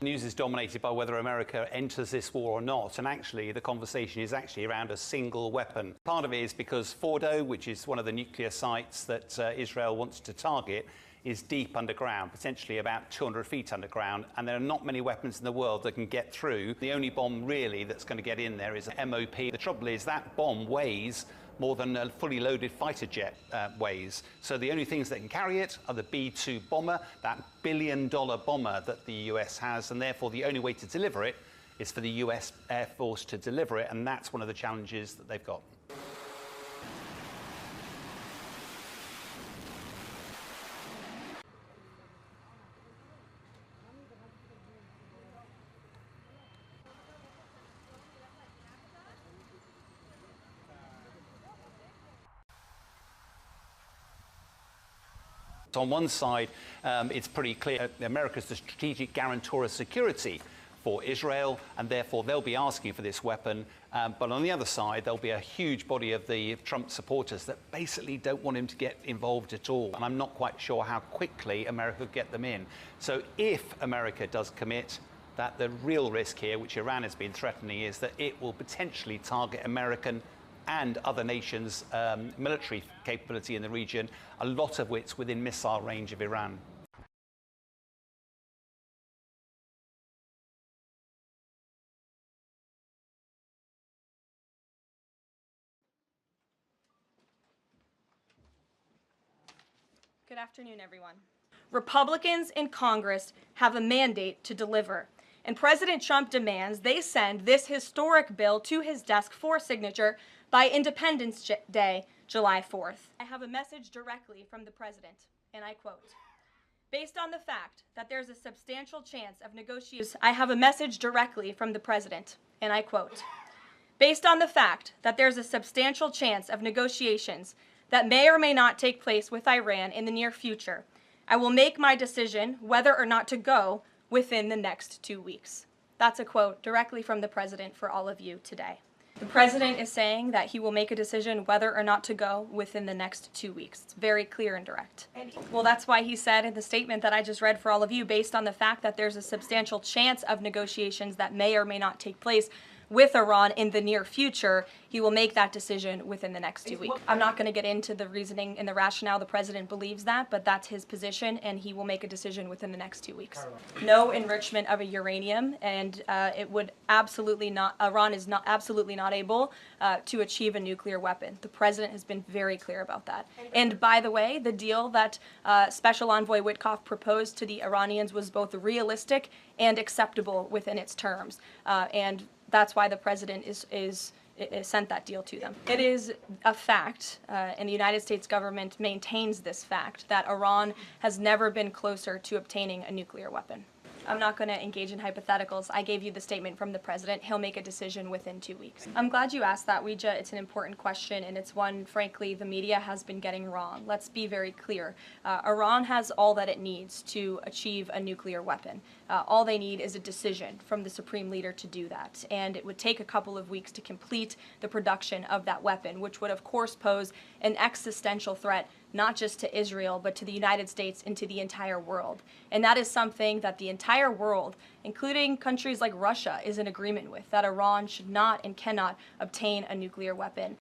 News is dominated by whether America enters this war or not, and actually the conversation is actually around a single weapon. Part of it is because Fordo, which is one of the nuclear sites that Israel wants to target, is deep underground, potentially about 200 feet underground, and there are not many weapons in the world that can get through. The only bomb really that's going to get in there is an MOP. The trouble is that bomb weighs more than a fully loaded fighter jet weighs. So the only things that can carry it are the B-2 bomber, that billion-dollar bomber that the US has, and therefore the only way to deliver it is for the US Air Force to deliver it, and that's one of the challenges that they've got. On one side, it's pretty clear America's the strategic guarantor of security for Israel, and therefore they'll be asking for this weapon. But on the other side, there'll be a huge body of the Trump supporters that basically don't want him to get involved at all. And I'm not quite sure how quickly America could get them in. So if America does commit, that the real risk here, which Iran has been threatening, is that it will potentially target American and other nations' military capability in the region, a lot of which within missile range of Iran. Good afternoon, everyone. Republicans in Congress have a mandate to deliver, and President Trump demands they send this historic bill to his desk for signature by Independence Day, July 4th. I have a message directly from the president, and I quote, based on the fact that there's a substantial chance of negotiations, I have a message directly from the president, and I quote, based on the fact that there's a substantial chance of negotiations that may or may not take place with Iran in the near future, I will make my decision whether or not to go within the next 2 weeks. That's a quote directly from the president for all of you today. The president is saying that he will make a decision whether or not to go within the next 2 weeks. It's very clear and direct. Well, that's why he said in the statement that I just read for all of you, based on the fact that there's a substantial chance of negotiations that may or may not take place with Iran in the near future, he will make that decision within the next 2 weeks. I'm not going to get into the reasoning and the rationale the president believes that, but that's his position, and he will make a decision within the next 2 weeks. No enrichment of a uranium, and it would absolutely not, Iran is not absolutely not able to achieve a nuclear weapon. The president has been very clear about that. And by the way, the deal that Special Envoy Witkoff proposed to the Iranians was both realistic and acceptable within its terms. And that's why the president is sent that deal to them. It is a fact, and the United States government maintains this fact, that Iran has never been closer to obtaining a nuclear weapon. I'm not going to engage in hypotheticals. I gave you the statement from the president. He'll make a decision within 2 weeks. I'm glad you asked that, Ouija. It's an important question, and it's one, frankly, the media has been getting wrong. Let's be very clear. Iran has all that it needs to achieve a nuclear weapon. All they need is a decision from the supreme leader to do that, and it would take a couple of weeks to complete the production of that weapon, which would, of course, pose an existential threat not just to Israel, but to the United States and to the entire world. And that is something that the entire world, including countries like Russia, is in agreement with, that Iran should not and cannot obtain a nuclear weapon.